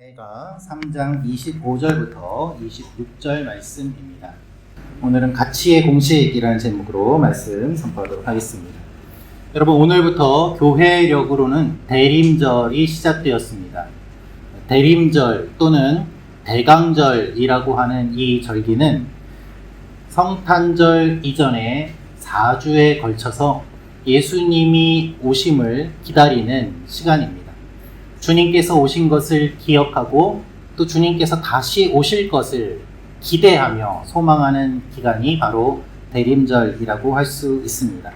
마태가 3장 25절부터 26절 말씀입니다. 오늘은 가치의 공식이라는 제목으로 말씀 선포하도록 하겠습니다. 여러분, 오늘부터 교회력으로는 대림절이 시작되었습니다. 대림절 또는 대강절이라고 하는 이 절기는 성탄절 이전에 4주에 걸쳐서 예수님이 오심을 기다리는 시간입니다. 주님께서 오신 것을 기억하고 또 주님께서 다시 오실 것을 기대하며 소망하는 기간이 바로 대림절이라고 할 수 있습니다.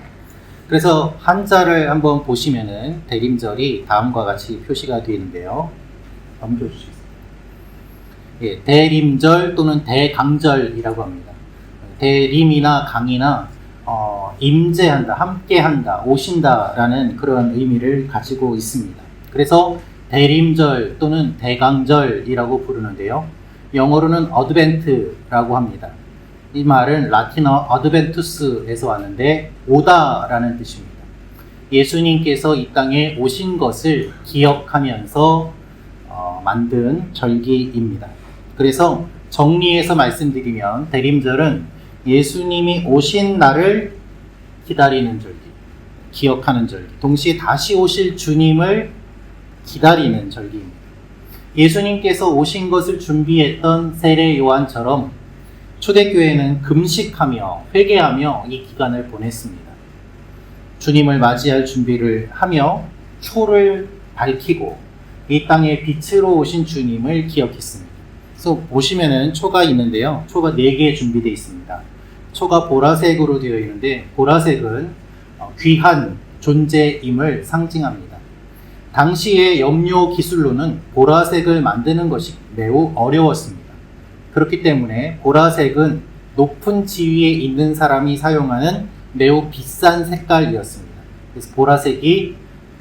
그래서 한자를 한번 보시면은 대림절이 다음과 같이 표시가 되는데요. 넘겨 주시겠습니다. 예, 대림절 또는 대강절이라고 합니다. 대림이나 강이나 임재한다, 함께한다, 오신다라는 그런 의미를 가지고 있습니다. 그래서 대림절 또는 대강절이라고 부르는데요. 영어로는 어드벤트라고 합니다. 이 말은 라틴어 어드벤투스에서 왔는데 오다라는 뜻입니다. 예수님께서 이 땅에 오신 것을 기억하면서 만든 절기입니다. 그래서 정리해서 말씀드리면 대림절은 예수님이 오신 날을 기다리는 절기, 기억하는 절기, 동시에 다시 오실 주님을 기다리는 절기입니다. 예수님께서 오신 것을 준비했던 세례 요한처럼 초대교회는 금식하며 회개하며 이 기간을 보냈습니다. 주님을 맞이할 준비를 하며 초를 밝히고 이 땅에 빛으로 오신 주님을 기억했습니다. 그래서 보시면은 초가 있는데요. 초가 4개 준비되어 있습니다. 초가 보라색으로 되어 있는데 보라색은 귀한 존재임을 상징합니다. 당시의 염료 기술로는 보라색을 만드는 것이 매우 어려웠습니다. 그렇기 때문에 보라색은 높은 지위에 있는 사람이 사용하는 매우 비싼 색깔이었습니다. 그래서 보라색이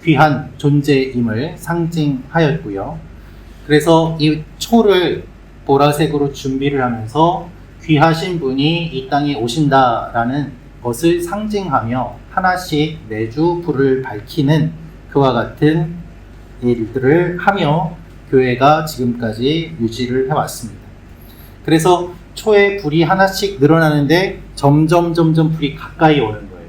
귀한 존재임을 상징하였고요. 그래서 이 초를 보라색으로 준비를 하면서 귀하신 분이 이 땅에 오신다라는 것을 상징하며 하나씩 매주 불을 밝히는 그와 같은 일들을 하며 교회가 지금까지 유지를 해왔습니다. 그래서 초에 불이 하나씩 늘어나는데 점점 불이 가까이 오는 거예요.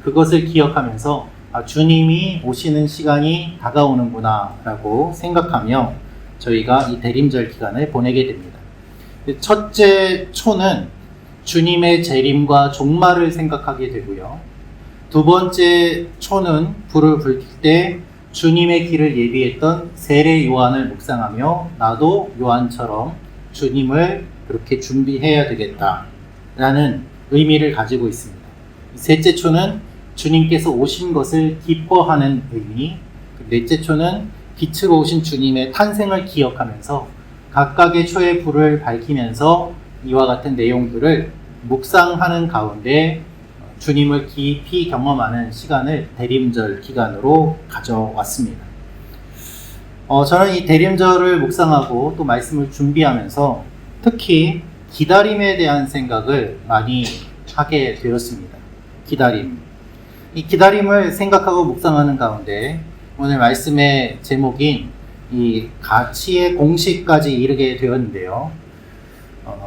그것을 기억하면서 주님이 오시는 시간이 다가오는구나 라고 생각하며 저희가 이 대림절 기간을 보내게 됩니다. 첫째 초는 주님의 재림과 종말을 생각하게 되고요. 두 번째 초는 불을 불킬 때 주님의 길을 예비했던 세례 요한을 묵상하며 나도 요한처럼 주님을 그렇게 준비해야 되겠다라는 의미를 가지고 있습니다. 셋째 초는 주님께서 오신 것을 기뻐하는 의미, 넷째 초는 빛으로 오신 주님의 탄생을 기억하면서 각각의 초의 불을 밝히면서 이와 같은 내용들을 묵상하는 가운데 주님을 깊이 경험하는 시간을 대림절 기간으로 가져왔습니다. 저는 이 대림절을 묵상하고 또 말씀을 준비하면서 특히 기다림에 대한 생각을 많이 하게 되었습니다. 기다림. 이 기다림을 생각하고 묵상하는 가운데 오늘 말씀의 제목인 이 가치의 공식까지 이르게 되었는데요.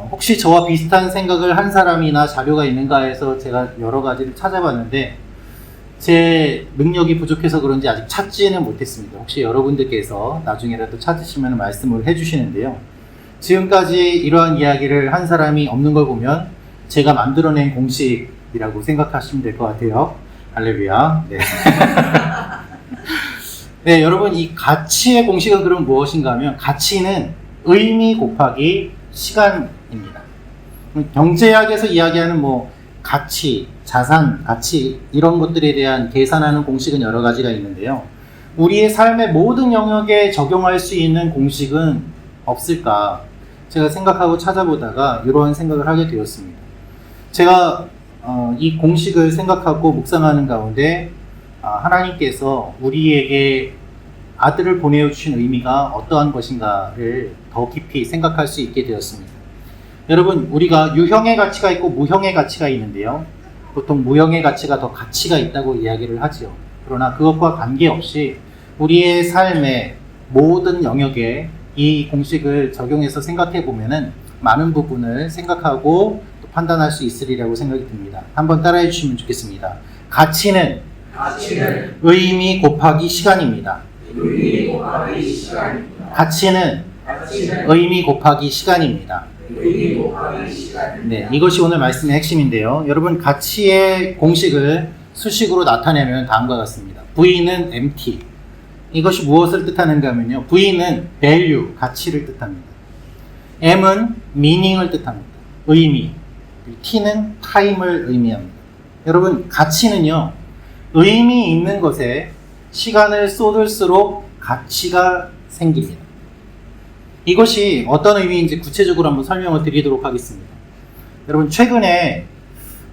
혹시 저와 비슷한 생각을 한 사람이나 자료가 있는가 해서 제가 여러 가지를 찾아봤는데 제 능력이 부족해서 그런지 아직 찾지는 못했습니다. 혹시 여러분들께서 나중에라도 찾으시면 말씀을 해주시는데요. 지금까지 이러한 이야기를 한 사람이 없는 걸 보면 제가 만들어낸 공식이라고 생각하시면 될 것 같아요. 할렐루야. 네. 네, 여러분, 이 가치의 공식은 그럼 무엇인가 하면 가치는 의미 곱하기 시간입니다. 경제학에서 이야기하는 가치, 자산, 가치 이런 것들에 대한 계산하는 공식은 여러 가지가 있는데요. 우리의 삶의 모든 영역에 적용할 수 있는 공식은 없을까? 제가 생각하고 찾아보다가 이러한 생각을 하게 되었습니다. 제가 이 공식을 생각하고 묵상하는 가운데 하나님께서 우리에게 아들을 보내주신 의미가 어떠한 것인가를 더 깊이 생각할 수 있게 되었습니다. 여러분, 우리가 유형의 가치가 있고 무형의 가치가 있는데요. 보통 무형의 가치가 더 가치가 있다고 이야기를 하죠. 그러나 그것과 관계없이 우리의 삶의 모든 영역에 이 공식을 적용해서 생각해 보면은 많은 부분을 생각하고 또 판단할 수 있으리라고 생각이 듭니다. 한번 따라해 주시면 좋겠습니다. 가치는 의미 곱하기 시간입니다. 가치는 의미 곱하기 시간입니다. 네, 이것이 오늘 말씀의 핵심인데요. 여러분, 가치의 공식을 수식으로 나타내면 다음과 같습니다. V는 MT. 이것이 무엇을 뜻하는가 하면요. V는 value, 가치를 뜻합니다. M은 meaning을 뜻합니다. 의미. T는 time을 의미합니다. 여러분, 가치는요, 의미 있는 것에 시간을 쏟을수록 가치가 생깁니다. 이것이 어떤 의미인지 구체적으로 한번 설명을 드리도록 하겠습니다. 여러분, 최근에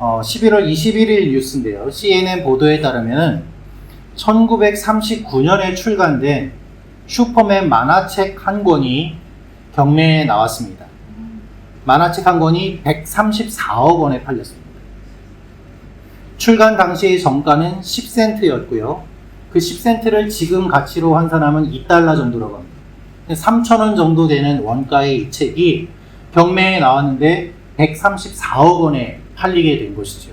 11월 21일 뉴스인데요. CNN 보도에 따르면 1939년에 출간된 슈퍼맨 만화책 한 권이 경매에 나왔습니다. 만화책 한 권이 134억 원에 팔렸습니다. 출간 당시의 정가는 10센트였고요. 그 10센트를 지금 가치로 환산하면 2달러 정도라고 합니다. 3,000원 정도 되는 원가의 이 책이 경매에 나왔는데 134억 원에 팔리게 된 것이죠.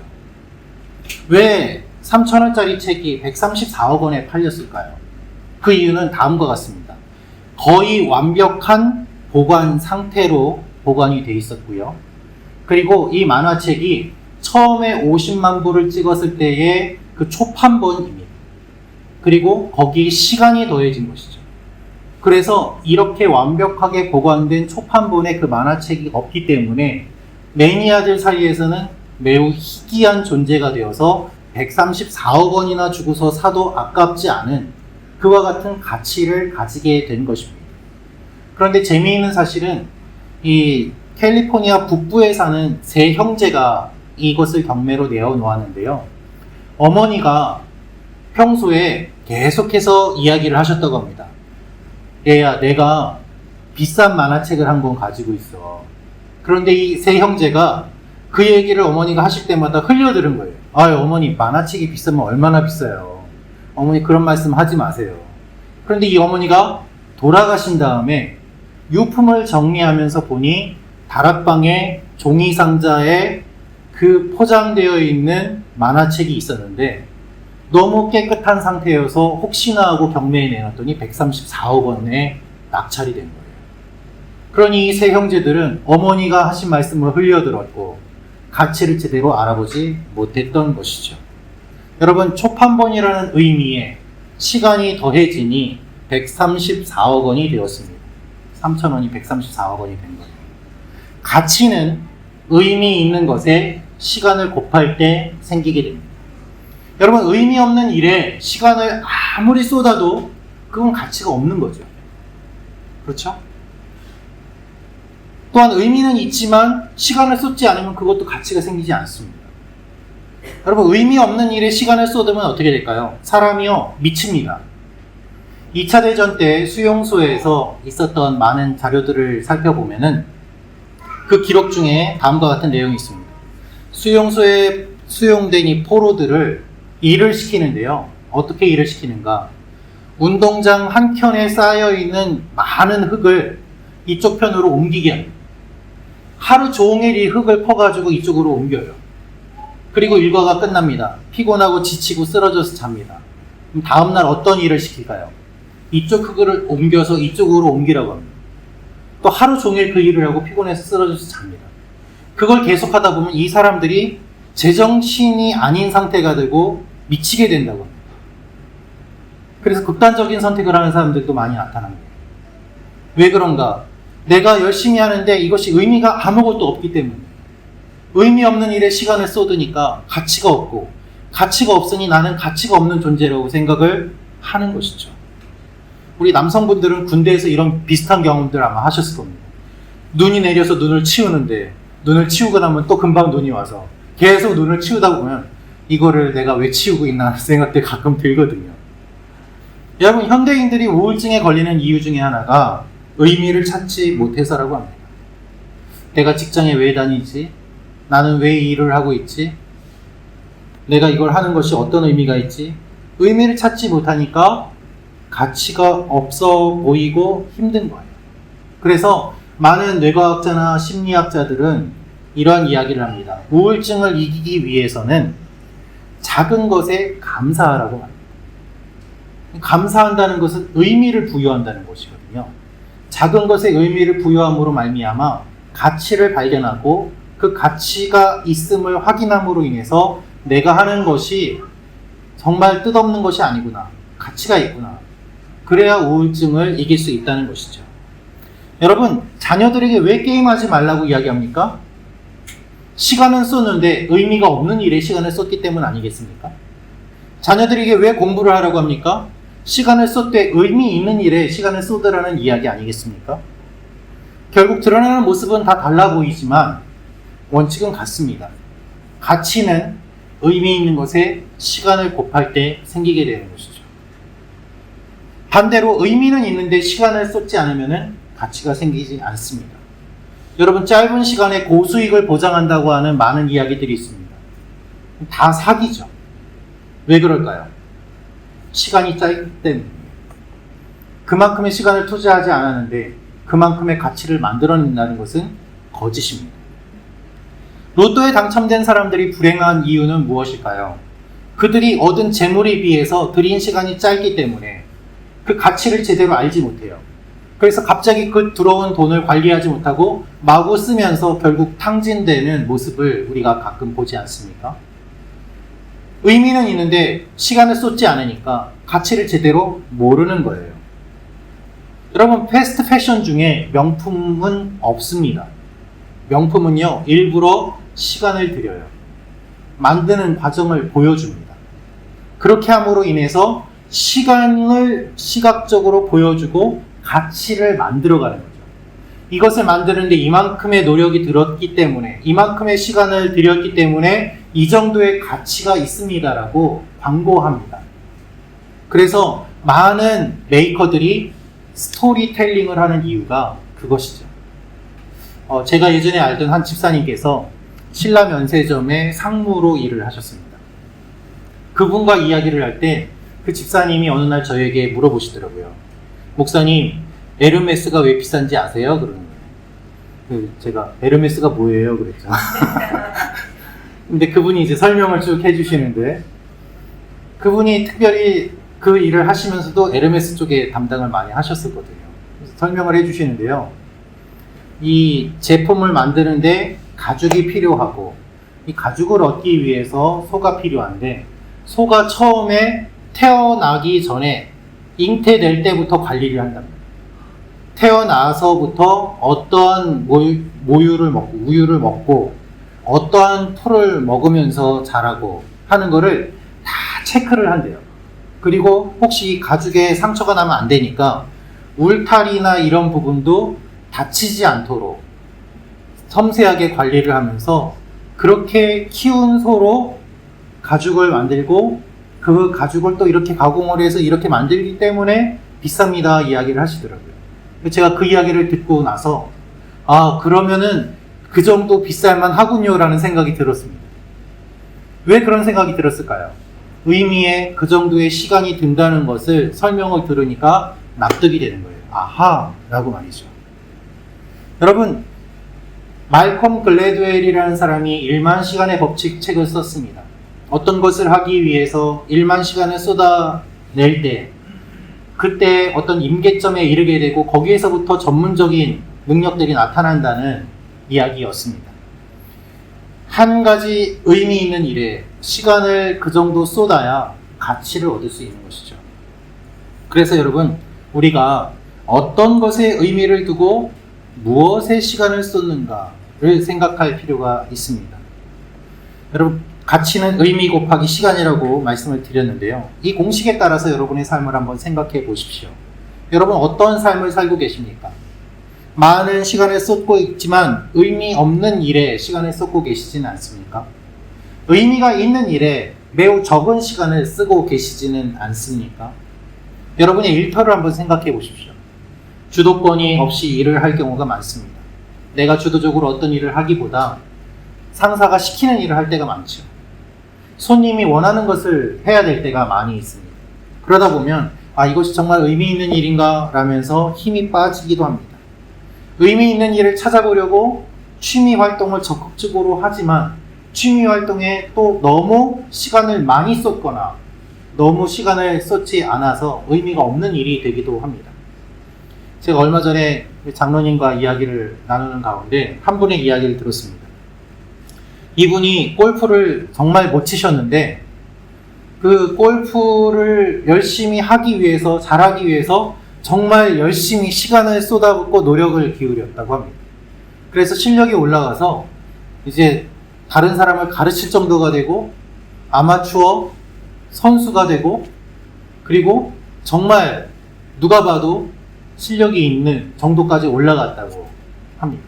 왜 3,000원짜리 책이 134억 원에 팔렸을까요? 그 이유는 다음과 같습니다. 거의 완벽한 보관 상태로 보관이 되어 있었고요. 그리고 이 만화책이 처음에 50만 부를 찍었을 때의 그 초판본입니다. 그리고 거기에 시간이 더해진 것이죠. 그래서 이렇게 완벽하게 보관된 초판본의 그 만화책이 없기 때문에 매니아들 사이에서는 매우 희귀한 존재가 되어서 134억 원이나 주고서 사도 아깝지 않은 그와 같은 가치를 가지게 된 것입니다. 그런데 재미있는 사실은 이 캘리포니아 북부에 사는 세 형제가 이것을 경매로 내어놓았는데요. 어머니가 평소에 계속해서 이야기를 하셨다고 합니다. 얘야, 내가 비싼 만화책을 한 권 가지고 있어. 그런데 이 세 형제가 그 얘기를 어머니가 하실 때마다 흘려들은 거예요. 아유, 어머니, 만화책이 비싸면 얼마나 비싸요. 어머니, 그런 말씀 하지 마세요. 그런데 이 어머니가 돌아가신 다음에 유품을 정리하면서 보니 다락방에 종이 상자에 그 포장되어 있는 만화책이 있었는데 너무 깨끗한 상태여서 혹시나 하고 경매에 내놨더니 134억 원에 낙찰이 된 거예요. 그러니 이 세 형제들은 어머니가 하신 말씀을 흘려들었고 가치를 제대로 알아보지 못했던 것이죠. 여러분, 초판본이라는 의미에 시간이 더해지니 134억 원이 되었습니다. 3,000원이 134억 원이 된 거예요. 가치는 의미 있는 것에 시간을 곱할 때 생기게 됩니다. 여러분, 의미 없는 일에 시간을 아무리 쏟아도 그건 가치가 없는 거죠. 그렇죠? 또한 의미는 있지만 시간을 쏟지 않으면 그것도 가치가 생기지 않습니다. 여러분, 의미 없는 일에 시간을 쏟으면 어떻게 될까요? 사람이요, 미칩니다. 2차 대전 때 수용소에서 있었던 많은 자료들을 살펴보면은 그 기록 중에 다음과 같은 내용이 있습니다. 수용소에 수용된 이 포로들을 일을 시키는데요. 어떻게 일을 시키는가? 운동장 한켠에 쌓여있는 많은 흙을 이쪽 편으로 옮기게 합니다. 하루 종일 이 흙을 퍼가지고 이쪽으로 옮겨요. 그리고 일과가 끝납니다. 피곤하고 지치고 쓰러져서 잡니다. 그럼 다음날 어떤 일을 시킬까요? 이쪽 흙을 옮겨서 이쪽으로 옮기라고 합니다. 또 하루 종일 그 일을 하고 피곤해서 쓰러져서 잡니다. 그걸 계속하다 보면 이 사람들이 제정신이 아닌 상태가 되고 미치게 된다고 합니다. 그래서 극단적인 선택을 하는 사람들도 많이 나타납니다. 왜 그런가? 내가 열심히 하는데 이것이 의미가 아무것도 없기 때문에, 의미 없는 일에 시간을 쏟으니까 가치가 없고, 가치가 없으니 나는 가치가 없는 존재라고 생각을 하는 것이죠. 우리 남성분들은 군대에서 이런 비슷한 경험들 아마 하셨을 겁니다. 눈이 내려서 눈을 치우는데 눈을 치우고 나면 또 금방 눈이 와서 계속 눈을 치우다 보면 이거를 내가 왜 치우고 있나 하는 생각들 가끔 들거든요. 여러분, 현대인들이 우울증에 걸리는 이유 중에 하나가 의미를 찾지 못해서라고 합니다. 내가 직장에 왜 다니지? 나는 왜 이 일을 하고 있지? 내가 이걸 하는 것이 어떤 의미가 있지? 의미를 찾지 못하니까 가치가 없어 보이고 힘든 거예요. 그래서 많은 뇌과학자나 심리학자들은 이러한 이야기를 합니다. 우울증을 이기기 위해서는 작은 것에 감사하라고 합니다. 감사한다는 것은 의미를 부여한다는 것이거든요. 작은 것에 의미를 부여함으로 말미암아 가치를 발견하고 그 가치가 있음을 확인함으로 인해서 내가 하는 것이 정말 뜻없는 것이 아니구나, 가치가 있구나, 그래야 우울증을 이길 수 있다는 것이죠. 여러분, 자녀들에게 왜 게임하지 말라고 이야기합니까? 시간은 쏟는데 의미가 없는 일에 시간을 쏟기 때문 아니겠습니까? 자녀들에게 왜 공부를 하라고 합니까? 시간을 쏟되 의미 있는 일에 시간을 쏟으라는 이야기 아니겠습니까? 결국 드러나는 모습은 다 달라 보이지만 원칙은 같습니다. 가치는 의미 있는 것에 시간을 곱할 때 생기게 되는 것이죠. 반대로 의미는 있는데 시간을 쏟지 않으면 가치가 생기지 않습니다. 여러분, 짧은 시간에 고수익을 보장한다고 하는 많은 이야기들이 있습니다. 다 사기죠. 왜 그럴까요? 시간이 짧기 때문에. 그만큼의 시간을 투자하지 않았는데 그만큼의 가치를 만들어낸다는 것은 거짓입니다. 로또에 당첨된 사람들이 불행한 이유는 무엇일까요? 그들이 얻은 재물에 비해서 들인 시간이 짧기 때문에 그 가치를 제대로 알지 못해요. 그래서 갑자기 그 들어온 돈을 관리하지 못하고 마구 쓰면서 결국 탕진되는 모습을 우리가 가끔 보지 않습니까? 의미는 있는데 시간을 쏟지 않으니까 가치를 제대로 모르는 거예요. 여러분, 패스트 패션 중에 명품은 없습니다. 명품은요, 일부러 시간을 들여요. 만드는 과정을 보여줍니다. 그렇게 함으로 인해서 시간을 시각적으로 보여주고 가치를 만들어가는 거죠. 이것을 만드는데 이만큼의 노력이 들었기 때문에, 이만큼의 시간을 들였기 때문에 이 정도의 가치가 있습니다라고 광고합니다. 그래서 많은 메이커들이 스토리텔링을 하는 이유가 그것이죠. 제가 예전에 알던 한 집사님께서 신라 면세점의 상무로 일을 하셨습니다. 그분과 이야기를 할 때 그 집사님이 어느 날 저에게 물어보시더라고요. 목사님, 에르메스가 왜 비싼지 아세요? 그러는 거예요. 제가 에르메스가 뭐예요? 그랬죠. 근데 그분이 이제 설명을 쭉 해주시는데, 그분이 특별히 그 일을 하시면서도 에르메스 쪽에 담당을 많이 하셨었거든요. 그래서 설명을 해주시는데요. 이 제품을 만드는데 가죽이 필요하고, 이 가죽을 얻기 위해서 소가 필요한데, 소가 처음에 태어나기 전에 잉태될 때부터 관리를 한답니다. 태어나서부터 어떠한 모유를 먹고, 우유를 먹고, 어떠한 풀을 먹으면서 자라고 하는 거를 다 체크를 한대요. 그리고 혹시 가죽에 상처가 나면 안 되니까 울타리나 이런 부분도 다치지 않도록 섬세하게 관리를 하면서 그렇게 키운 소로 가죽을 만들고, 그 가죽을 또 이렇게 가공을 해서 이렇게 만들기 때문에 비쌉니다 이야기를 하시더라고요. 제가 그 이야기를 듣고 나서 그러면은 그 정도 비쌀만 하군요 라는 생각이 들었습니다. 왜 그런 생각이 들었을까요? 의미에 그 정도의 시간이 든다는 것을 설명을 들으니까 납득이 되는 거예요. 아하 라고 말이죠. 여러분, 말콤 글래드웰이라는 사람이 1만 시간의 법칙 책을 썼습니다. 어떤 것을 하기 위해서 1만 시간을 쏟아낼 때, 그때 어떤 임계점에 이르게 되고 거기에서부터 전문적인 능력들이 나타난다는 이야기였습니다. 한 가지 의미 있는 일에 시간을 그 정도 쏟아야 가치를 얻을 수 있는 것이죠. 그래서 여러분, 우리가 어떤 것에 의미를 두고 무엇에 시간을 쏟는가를 생각할 필요가 있습니다. 여러분, 가치는 의미 곱하기 시간이라고 말씀을 드렸는데요. 이 공식에 따라서 여러분의 삶을 한번 생각해 보십시오. 여러분, 어떤 삶을 살고 계십니까? 많은 시간을 쏟고 있지만 의미 없는 일에 시간을 쏟고 계시지는 않습니까? 의미가 있는 일에 매우 적은 시간을 쓰고 계시지는 않습니까? 여러분의 일터를 한번 생각해 보십시오. 주도권이 없이 일을 할 경우가 많습니다. 내가 주도적으로 어떤 일을 하기보다 상사가 시키는 일을 할 때가 많죠. 손님이 원하는 것을 해야 될 때가 많이 있습니다. 그러다 보면 이것이 정말 의미 있는 일인가 라면서 힘이 빠지기도 합니다. 의미 있는 일을 찾아보려고 취미 활동을 적극적으로 하지만 취미 활동에 또 너무 시간을 많이 쏟거나 너무 시간을 쏟지 않아서 의미가 없는 일이 되기도 합니다. 제가 얼마 전에 장로님과 이야기를 나누는 가운데 한 분의 이야기를 들었습니다. 이분이 골프를 정말 못 치셨는데 그 골프를 열심히 하기 위해서, 잘하기 위해서 정말 열심히 시간을 쏟아붓고 노력을 기울였다고 합니다. 그래서 실력이 올라가서 이제 다른 사람을 가르칠 정도가 되고 아마추어 선수가 되고 그리고 정말 누가 봐도 실력이 있는 정도까지 올라갔다고 합니다.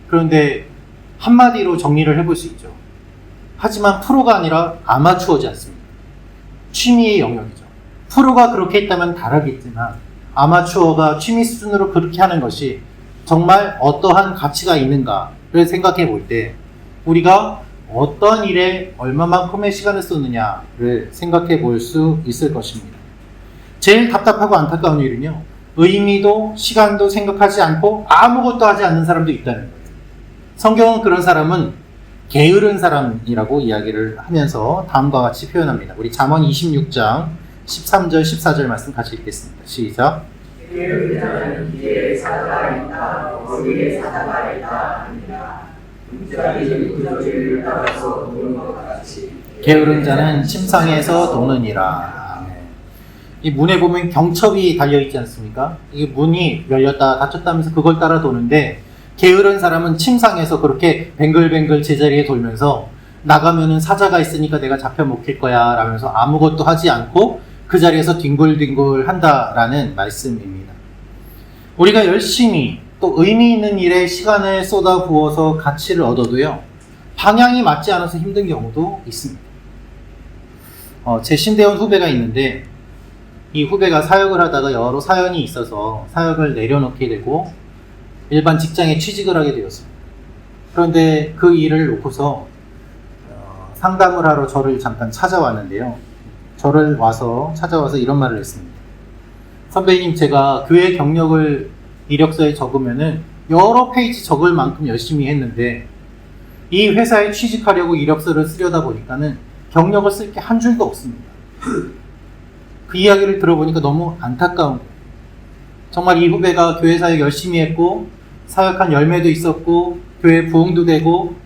그런데 한마디로 정리를 해볼 수 있죠. 하지만 프로가 아니라 아마추어지 않습니다. 취미의 영역이죠. 프로가 그렇게 했다면 다르겠지만 아마추어가 취미 수준으로 그렇게 하는 것이 정말 어떠한 가치가 있는가를 생각해 볼 때 우리가 어떤 일에 얼마만큼의 시간을 쏟느냐를 생각해 볼 수 있을 것입니다. 제일 답답하고 안타까운 일은요, 의미도 시간도 생각하지 않고 아무것도 하지 않는 사람도 있다는 거예요. 성경은 그런 사람은 게으른 사람이라고 이야기를 하면서 다음과 같이 표현합니다. 우리 잠언 26장 13절 14절 말씀 같이 읽겠습니다. 시작. 게으른 자는 길에 사자가 있다, 거기에 사자가 있다 합니다. 문자리는 그저리를 따라서 도는 것 같이. 게으른 자는 침상에서 도느니라. 이 문에 보면 경첩이 달려있지 않습니까? 이게 문이 열렸다 닫혔다 하면서 그걸 따라 도는데 게으른 사람은 침상에서 그렇게 뱅글뱅글 제자리에 돌면서 나가면은 사자가 있으니까 내가 잡혀 먹힐 거야 라면서 아무것도 하지 않고 그 자리에서 뒹굴뒹굴 한다라는 말씀입니다. 우리가 열심히 또 의미 있는 일에 시간을 쏟아 부어서 가치를 얻어도요, 방향이 맞지 않아서 힘든 경우도 있습니다. 제 신대원 후배가 있는데 이 후배가 사역을 하다가 여러 사연이 있어서 사역을 내려놓게 되고 일반 직장에 취직을 하게 되었습니다. 그런데 그 일을 놓고서 상담을 하러 저를 잠깐 찾아왔는데요. 저를 찾아와서 이런 말을 했습니다. 선배님, 제가 교회 경력을 이력서에 적으면은 여러 페이지 적을 만큼 열심히 했는데 이 회사에 취직하려고 이력서를 쓰려다 보니까는 경력을 쓸 게 한 줄도 없습니다. 그 이야기를 들어보니까 너무 안타까운 거예요. 정말 이 후배가 교회 사역 열심히 했고 사역한 열매도 있었고 교회 부흥도 되고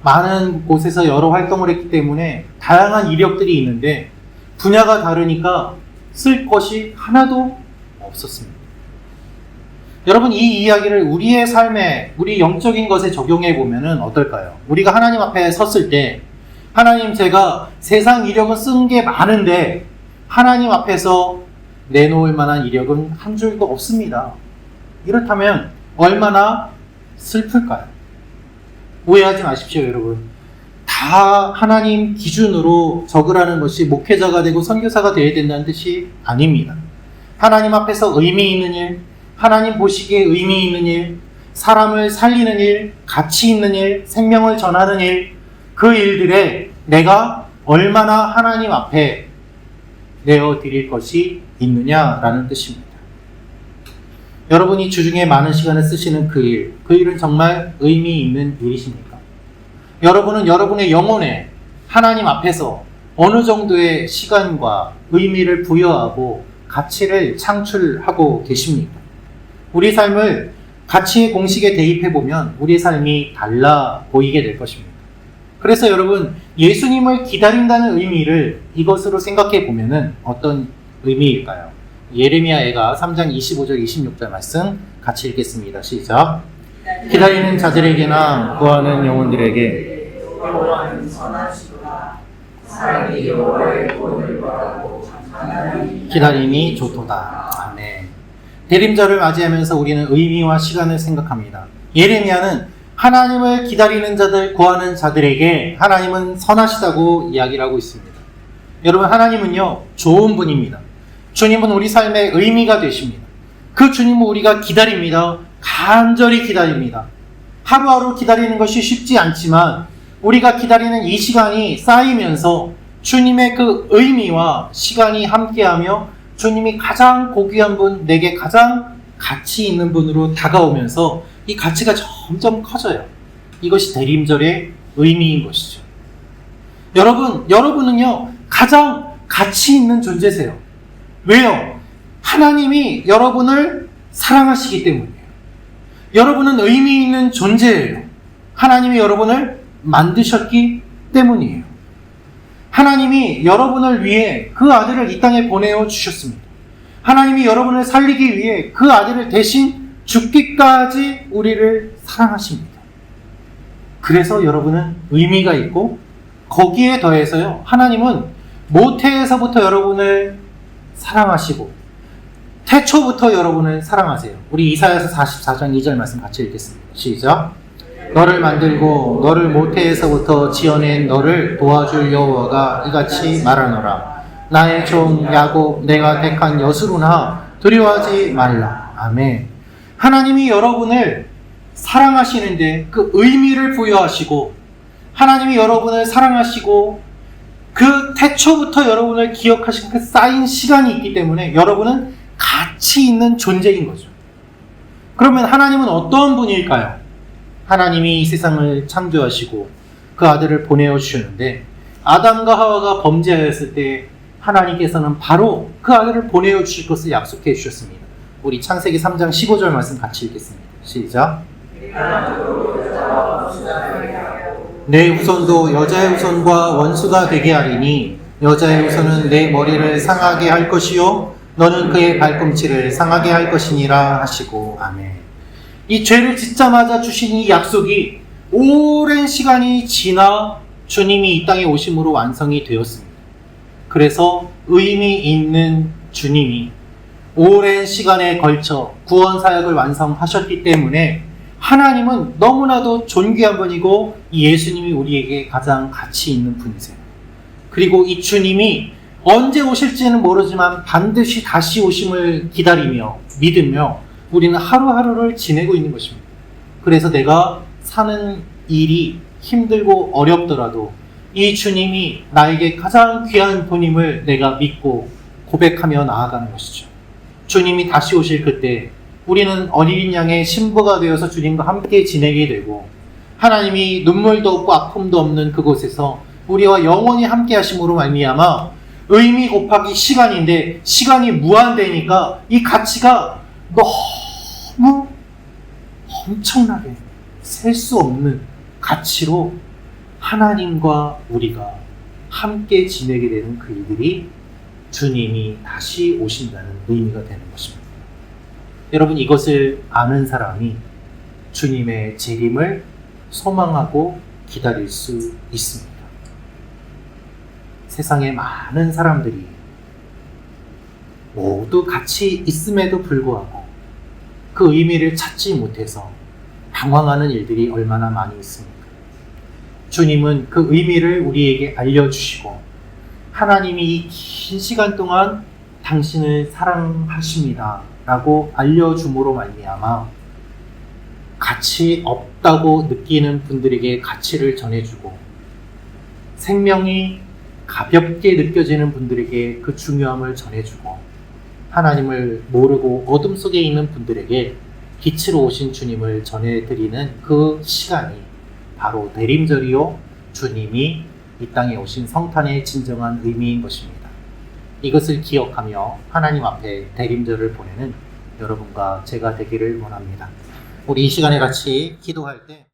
많은 곳에서 여러 활동을 했기 때문에 다양한 이력들이 있는데 분야가 다르니까 쓸 것이 하나도 없었습니다. 여러분, 이 이야기를 우리의 삶에, 우리 영적인 것에 적용해 보면은 어떨까요? 우리가 하나님 앞에 섰을 때 하나님, 제가 세상 이력은 쓴 게 많은데 하나님 앞에서 내놓을 만한 이력은 한 줄도 없습니다. 이렇다면 얼마나 슬플까요? 오해하지 마십시오, 여러분. 다 하나님 기준으로 적으라는 것이 목회자가 되고 선교사가 되어야 된다는 뜻이 아닙니다. 하나님 앞에서 의미 있는 일, 하나님 보시기에 의미 있는 일, 사람을 살리는 일, 가치 있는 일, 생명을 전하는 일, 그 일들에 내가 얼마나 하나님 앞에 내어드릴 것이 있느냐라는 뜻입니다. 여러분이 주중에 많은 시간을 쓰시는 그 일은 정말 의미 있는 일이십니까? 여러분은 여러분의 영혼에 하나님 앞에서 어느 정도의 시간과 의미를 부여하고 가치를 창출하고 계십니까? 우리 삶을 가치의 공식에 대입해보면 우리의 삶이 달라 보이게 될 것입니다. 그래서 여러분, 예수님을 기다린다는 의미를 이것으로 생각해 보면은 어떤 의미일까요? 예레미야가 3장 25절 26절 말씀 같이 읽겠습니다. 시작. 기다리는 자들에게나 구하는 영혼들에게 여호와는 선하시도다. 사람이 여호와의 구원을 바라고 하나님 기다림이 좋도다. 아멘. 대림절을 맞이하면서 우리는 의미와 시간을 생각합니다. 예레미야는 하나님을 기다리는 자들, 구하는 자들에게 하나님은 선하시다고 이야기를 하고 있습니다. 여러분, 하나님은요, 좋은 분입니다. 주님은 우리 삶의 의미가 되십니다. 그 주님은 우리가 기다립니다. 간절히 기다립니다. 하루하루 기다리는 것이 쉽지 않지만 우리가 기다리는 이 시간이 쌓이면서 주님의 그 의미와 시간이 함께하며 주님이 가장 고귀한 분, 내게 가장 가치 있는 분으로 다가오면서 이 가치가 점점 커져요. 이것이 대림절의 의미인 것이죠. 여러분은요, 가장 가치 있는 존재세요. 왜요? 하나님이 여러분을 사랑하시기 때문이에요. 여러분은 의미 있는 존재예요. 하나님이 여러분을 만드셨기 때문이에요. 하나님이 여러분을 위해 그 아들을 이 땅에 보내어 주셨습니다. 하나님이 여러분을 살리기 위해 그 아들을 대신 죽기까지 우리를 사랑하십니다. 그래서 여러분은 의미가 있고, 거기에 더해서요, 하나님은 모태에서부터 여러분을 사랑하시고 태초부터 여러분을 사랑하세요. 우리 이사야서 44장 2절 말씀 같이 읽겠습니다. 시작. 너를 만들고 너를 모태에서부터 지어낸 너를 도와줄 여호와가 이같이 말하노라. 나의 종 야곱 내가 택한 여수로나 두려워하지 말라. 아멘. 하나님이 여러분을 사랑하시는데 그 의미를 부여하시고, 하나님이 여러분을 사랑하시고 그 태초부터 여러분을 기억하신 그 쌓인 시간이 있기 때문에 여러분은 가치 있는 존재인 거죠. 그러면 하나님은 어떤 분일까요? 하나님이 이 세상을 창조하시고 그 아들을 보내어 주셨는데, 아담과 하와가 범죄하였을 때 하나님께서는 바로 그 아들을 보내어 주실 것을 약속해 주셨습니다. 우리 창세기 3장 15절 말씀 같이 읽겠습니다. 시작. 내 후손도 여자의 후손과 원수가 되게 하리니 여자의 후손은 내 머리를 상하게 할 것이요 너는 그의 발꿈치를 상하게 할 것이니라 하시고. 아멘. 이 죄를 짓자마자 주신 이 약속이 오랜 시간이 지나 주님이 이 땅에 오심으로 완성이 되었습니다. 그래서 의미 있는 주님이 오랜 시간에 걸쳐 구원 사역을 완성하셨기 때문에 하나님은 너무나도 존귀한 분이고, 이 예수님이 우리에게 가장 가치 있는 분이세요. 그리고 이 주님이 언제 오실지는 모르지만 반드시 다시 오심을 기다리며 믿으며 우리는 하루하루를 지내고 있는 것입니다. 그래서 내가 사는 일이 힘들고 어렵더라도 이 주님이 나에게 가장 귀한 분임을 내가 믿고 고백하며 나아가는 것이죠. 주님이 다시 오실 그때 우리는 어린 양의 신부가 되어서 주님과 함께 지내게 되고, 하나님이 눈물도 없고 아픔도 없는 그곳에서 우리와 영원히 함께 하심으로 말미암아 의미 곱하기 시간인데, 시간이 무한되니까 이 가치가 너무 엄청나게 셀 수 없는 가치로 하나님과 우리가 함께 지내게 되는 그 일들이 주님이 다시 오신다는 의미가 되는 것입니다. 여러분, 이것을 아는 사람이 주님의 재림을 소망하고 기다릴 수 있습니다. 세상에 많은 사람들이 모두 같이 있음에도 불구하고 그 의미를 찾지 못해서 방황하는 일들이 얼마나 많이 있습니까? 주님은 그 의미를 우리에게 알려주시고, 하나님이 이 긴 시간 동안 당신을 사랑하십니다 라고 알려줌으로 말미암아 가치 없다고 느끼는 분들에게 가치를 전해주고, 생명이 가볍게 느껴지는 분들에게 그 중요함을 전해주고, 하나님을 모르고 어둠 속에 있는 분들에게 빛으로 오신 주님을 전해드리는 그 시간이 바로 대림절이요, 주님이 이 땅에 오신 성탄의 진정한 의미인 것입니다. 이것을 기억하며 하나님 앞에 대림절을 보내는 여러분과 제가 되기를 원합니다. 우리 이 시간에 같이 기도할 때